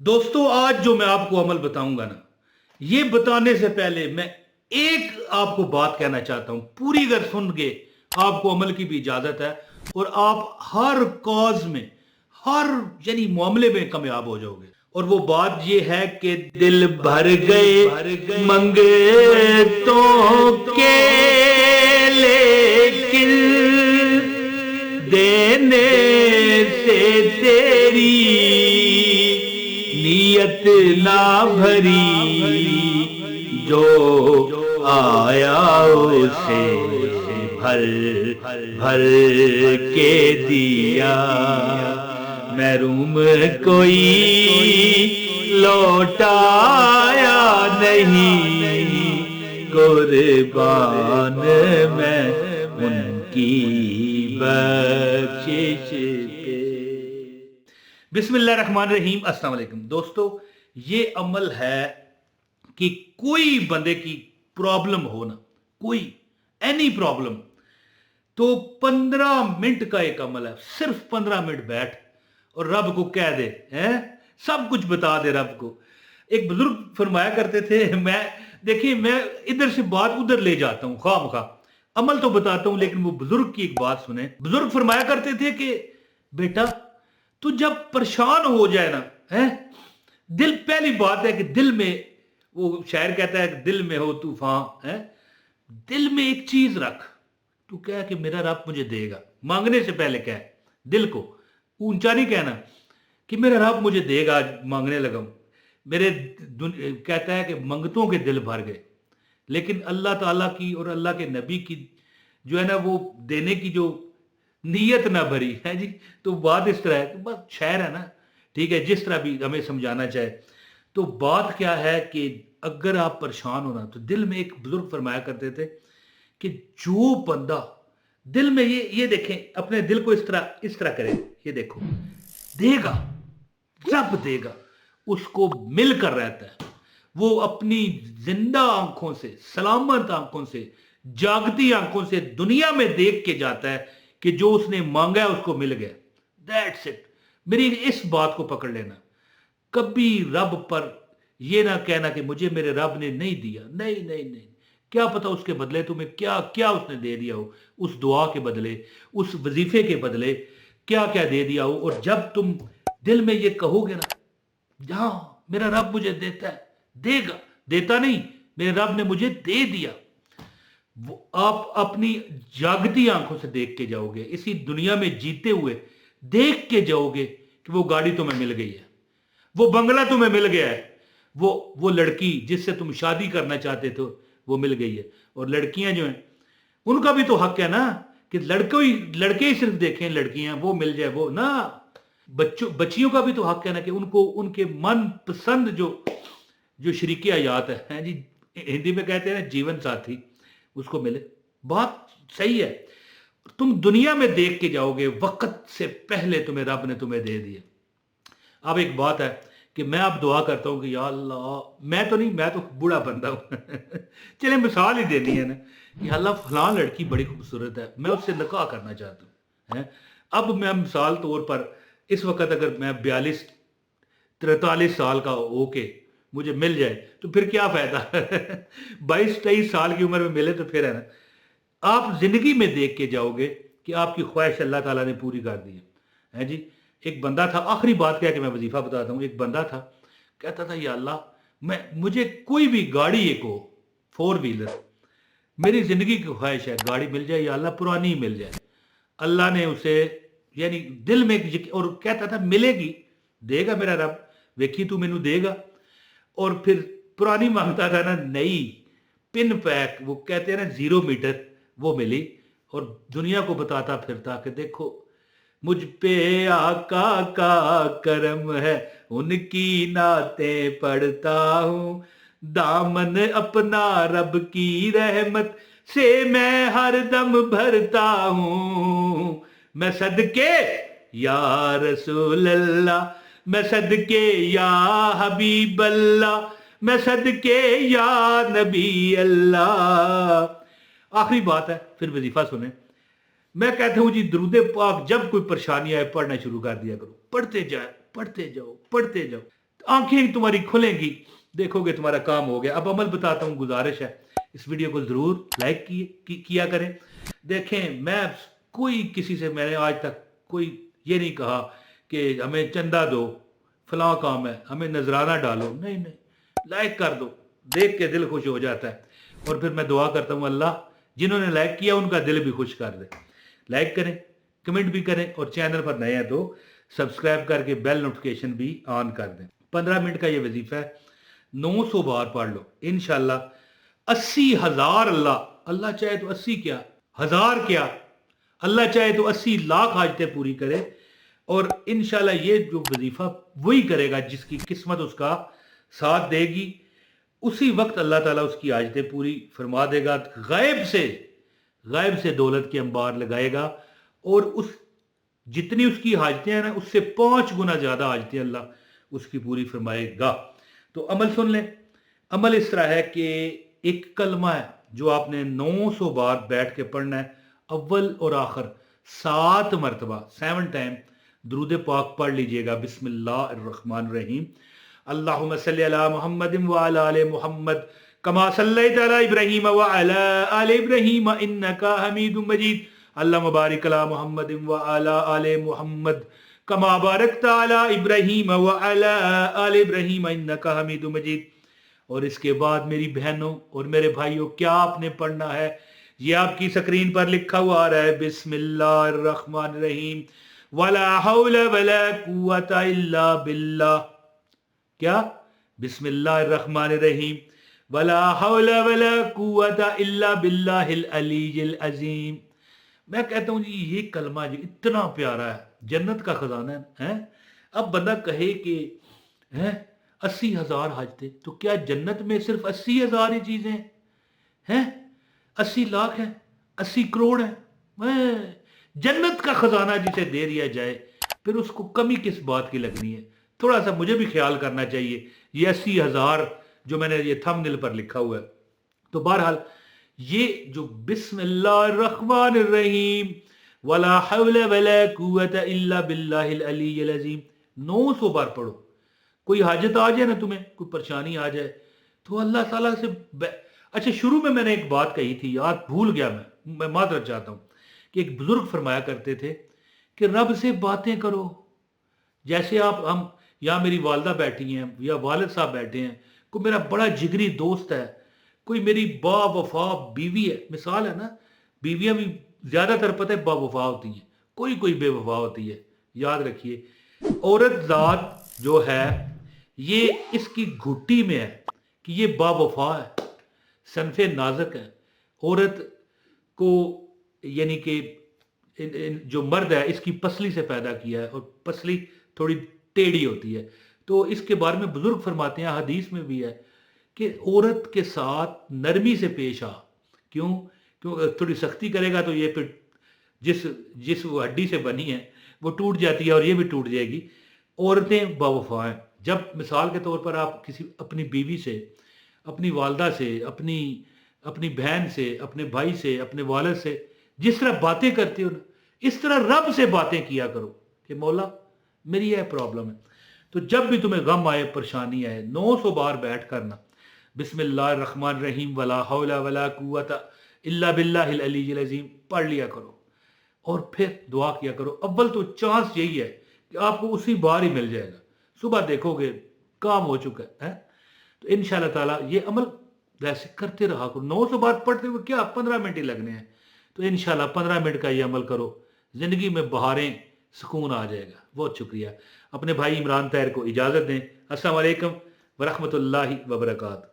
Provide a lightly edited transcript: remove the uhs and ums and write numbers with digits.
दोस्तों, आज जो मैं आपको अमल बताऊंगा ना, ये बताने से पहले मैं एक आपको बात कहना चाहता हूं। पूरी अगर सुन के आपको अमल की भी इजाजत है और आप हर कॉज में, हर यानी मामले में कामयाब हो जाओगे। और वो बात ये है कि दिल भर गए मंगतों के, लेकिन देने से तेरी नियत ना भरी, जो आया उसे भर भर के दिया। महरूम कोई लौटाया नहीं, कुर्बान मैं उनकी बख्शिश पे। बिस्मिल्लाहिर्रहमानिर्रहीम। अस्सलाम वालेकुम दोस्तों, ये अमल है कि कोई बंदे की प्रॉब्लम हो ना, कोई एनी प्रॉब्लम, तो 15 मिनट का एक अमल है। सिर्फ 15 मिनट बैठ और रब को कह दे, हैं सब कुछ बता दे रब को। एक बुजुर्ग फरमाया करते थे, मैं देखिए मैं इधर से बात उधर ले जाता हूं खामखा, अमल तो बताता हूं, लेकिन वो बुजुर्ग की एक बात सुने। बुजुर्ग फरमाया करते थे कि बेटा, तू जब परेशान हो जाए ना, है दिल, पहली बात है कि दिल में, वो शायर कहता है कि दिल में हो तूफान, है दिल में एक चीज रख। तू कह कि मेरा रब मुझे देगा, मांगने से पहले कह, दिल को ऊंचा नहीं कहना कि मेरा रब मुझे देगा, मांगने लगा हूं। मेरे कहता है कि मंगतों के दिल भर गए, लेकिन अल्लाह ताला की और अल्लाह के नबी की जो है ना, वो देने की जो नीयत ना भरी है जी। तो बात इस तरह है, तो बस शायर है ना, ठीक है, जिस तरह भी हमें समझाना चाहे। तो बात क्या है कि अगर आप परेशान हो ना, तो दिल में, एक बुजुर्ग फरमाया करते थे कि जो बंदा दिल में ये देखें, अपने दिल को इस तरह करें, ये देखो, देगा, रब देगा, उसको मिलकर रहता है। वो अपनी जिंदा आंखों से, सलामत आंखों से, जागती आंखों से दुनिया में देख के जाता है कि जो उसने मांगा है उसको मिल गया। That's it. मेरी इस बात को पकड़ लेना, कभी रब पर यह ना कहना कि मुझे मेरे रब ने नहीं दिया। नहीं नहीं नहीं, क्या पता उसके बदले तुम्हें क्या क्या उसने दे दिया हो, उस दुआ के बदले, उस वजीफे के बदले क्या क्या दे दिया हो। और जब तुम दिल में ये कहोगे ना, जहां मेरा रब मुझे देता है, देगा, देता नहीं, मेरे रब ने मुझे दे दिया, वो आप अपनी जागती आंखों से देख के जाओगे, इसी दुनिया में जीते हुए देख के जाओगे कि वो गाड़ी तुम्हें मिल गई है, वो बंगला तुम्हें मिल गया है, वो लड़की जिससे तुम शादी करना चाहते थे वो मिल गई है। और लड़कियां जो हैं, उनका भी तो हक है ना कि लड़के ही सिर्फ देखें, लड़कियां वो मिल जाए, वो ना, बच्चियों का भी तो हक है ना कि उनको उनके मन पसंद जो जो शरीके हयात है जी, हिंदी में कहते हैं ना जीवन साथी, उसको मिले। बात सही है। तुम दुनिया में देख के जाओगे, वक्त से पहले तुम्हें रब ने तुम्हें दे दिया। अब एक बात है कि मैं अब दुआ करता हूं कि या अल्लाह, मैं तो नहीं, मैं तो बूढ़ा बंदा हूं चले मिसाल ही देनी है ना कि अल्लाह फलां लड़की बड़ी खूबसूरत है, मैं उससे निकाह करना चाहता हूं, है। अब मैं मिसाल तौर पर इस वक्त अगर मैं 42-43 साल का होके मुझे मिल जाए तो फिर क्या फायदा 22-23 साल की उम्र में मिले तो फिर है ना, आप जिंदगी में देख के जाओगे कि आपकी ख्वाहिश अल्लाह ताला ने पूरी कर दी है जी। एक बंदा था, आखिरी बात क्या कि मैं वजीफा बताता हूँ। एक बंदा था, कहता था या अल्लाह, मुझे कोई भी गाड़ी एक हो, 4 व्हीलर, मेरी जिंदगी की ख्वाहिश है गाड़ी मिल जाए या अल्लाह, पुरानी ही मिल जाए। अल्लाह ने उसे, यानी दिल में और कहता था मिलेगी, देगा मेरा रब, वेखी तू मैनू देगा। और फिर पुरानी मांगता था ना, नई पिन पैक, वो कहते हैं ना 0 मीटर, वो मिली। और दुनिया को बताता फिरता कि देखो मुझ पे आका का करम है, उनकी नातें पढ़ता हूँ, दामन अपना रब की रहमत से मैं हर दम भरता हूँ। मैं सदके या रसूल अल्लाह, मैं सदके या हबीब अल्लाह, मैं सदके या नबी अल्लाह। आखिरी बात है, फिर वजीफा सुने। मैं कहता हूं जी, दरूद पाक जब कोई परेशानी आए पढ़ना शुरू कर दिया करो, पढ़ते जाओ, पढ़ते जाओ, पढ़ते जाओ। आंखें तुम्हारी खुलेंगी, देखोगे तुम्हारा काम हो गया। अब अमल बताता हूँ, गुजारिश है इस वीडियो को जरूर लाइक किया करें। देखें, मैं कोई किसी से मैंने आज तक कोई ये नहीं कहा कि हमें चंदा दो, फलां काम है, हमें नजराना डालो, नहीं नहीं, लाइक कर दो, देख के दिल खुश हो जाता है। और फिर मैं दुआ करता हूँ अल्लाह जिन्होंने लाइक किया उनका दिल भी खुश कर दे। लाइक करें, कमेंट भी करें, और चैनल पर नए हैं तो सब्सक्राइब करके बेल नोटिफिकेशन भी ऑन कर दें। 15 मिनट का ये वजीफा है, 900 बार पढ़ लो इंशाल्लाह। 80,000 अल्लाह चाहे तो 80 क्या, हजार क्या, अल्लाह चाहे तो 80 लाख हाजतें पूरी करे। और इंशाल्लाह ये जो वजीफा वही करेगा जिसकी किस्मत उसका साथ देगी, उसी वक्त अल्लाह ताला उसकी हाजतें पूरी फरमा देगा। गायब से दौलत के अंबार लगाएगा, और उस जितनी उसकी हाजतें हैं ना, उससे 5 गुना ज्यादा हाजतें अल्लाह उसकी पूरी फरमाएगा। तो अमल सुन लें। अमल इस तरह है कि एक कलमा है जो आपने 900 बार बैठ के पढ़ना है, अव्वल और आखिर 7 मरतबा 7 टाइम दुरूद पाक पढ़ लीजिएगा। बिस्मिल्लाहिर्रहमानिर्रहीम, अल्लाहुम्मा सल्ली अला मुहम्मदिन व अला आले मुहम्मद कमा सल्लैता अला इब्राहीम व अला आले इब्राहीम इन्नका हमीदुम मजीद। अल्लाहुम्मा बारिक अला मुहम्मदिन व अला आले मुहम्मद कमा बारकता अला इब्राहीम व अला आले इब्राहीम इन्नका हमीदुम मजीद। और इसके बाद मेरी बहनों और मेरे भाइयों, क्या आपने पढ़ना है, ये आपकी स्क्रीन पर लिखा हुआ आ रहा है, बिस्मिल्लाहिर्रहमानिर्रहीम वला हौला वला कुव्वता इल्ला बिल्लाह। क्या? बिस्मिल्लाहिर्रहमानिर्रहीम वला हौला वला कुव्वता इल्ला बिल्लाहिल अलीय्यिल अजीम। मैं कहता हूँ जी, ये कलमा जी इतना प्यारा है, जन्नत का खजाना है। अब बंदा कहे कि है 80,000 हाजते, तो क्या जन्नत में सिर्फ 80,000 ही चीजें हैं? 80 लाख है, 80 करोड़ है? जन्नत का खजाना जिसे दे दिया जाए, फिर उसको कमी किस बात की लगनी है? थोड़ा सा मुझे भी ख्याल करना चाहिए। ये 80,000 जो मैंने ये थंबनेल पर लिखा हुआ है। तो बहरहाल ये जो बिस्मिल्लाहिर्रहमानिर्रहीम वला हौला वला कुव्वता इल्ला बिल्लाहिल अलीय्यिल अजीम 900 बार पढ़ो। कोई हाजत आ जाए ना, तुम्हें कोई परेशानी आ जाए, तो अल्लाह ताला से अच्छा, शुरू में मैंने एक बात कही थी, याद भूल गया, मैं माजरत चाहता हूँ, कि एक बुजुर्ग फरमाया करते थे कि रब से बातें करो। जैसे हम या मेरी वालदा बैठी हैं या वालिद साहब बैठे हैं, कोई मेरा बड़ा जिगरी दोस्त है, कोई मेरी बावफा बीवी है, मिसाल है ना, बीवियां भी ज्यादातर पता है बावफा होती हैं, कोई कोई बेवफा होती है। याद रखिए, औरत जात जो है ये इसकी घुट्टी में है कि ये बावफा है, सनफे नाजुक है। औरत को यानी कि जो मर्द है इसकी पसली से पैदा किया है, और पसली थोड़ी टेढ़ी होती है। तो इसके बारे में बुजुर्ग फरमाते हैं, हदीस में भी है कि औरत के साथ नरमी से पेश आ। क्यों? क्यों थोड़ी सख्ती करेगा तो ये फिर जिस वो हड्डी से बनी है वो टूट जाती है, और ये भी टूट जाएगी। औरतें बावफा हैं। जब मिसाल के तौर पर आप किसी अपनी बीवी से, अपनी वालदा से, अपनी बहन से, अपने भाई से, अपने वालिद से जिस तरह बातें करते हो ना, इस तरह रब से बातें किया करो कि मौला मेरी यह प्रॉब्लम है। तो जब भी तुम्हें गम आए, परेशानी आए, 900 बार बैठ करना बिस्मिल्लाहिर्रहमानिर्रहीम वला हौला वला कुव्वता इल्ला बिल्लाहिल अलीय्यिल अजीम पढ़ लिया करो, और फिर दुआ किया करो। अव्वल तो चांस यही है कि आपको उसी बार ही मिल जाएगा, सुबह देखोगे काम हो चुका है। तो इंशाअल्लाह ताला ये अमल वैसे करते रहा करो। 900 बार पढ़ते हुए क्या 15 मिनट ही लगने हैं, तो इंशाअल्लाह 15 मिनट का ये अमल करो, जिंदगी में बहारें, सुकून आ जाएगा। बहुत शुक्रिया। अपने भाई इमरान ताहिर को इजाज़त दें। अस्सलाम वालेकुम व रहमतुल्लाहि व बरकातहू।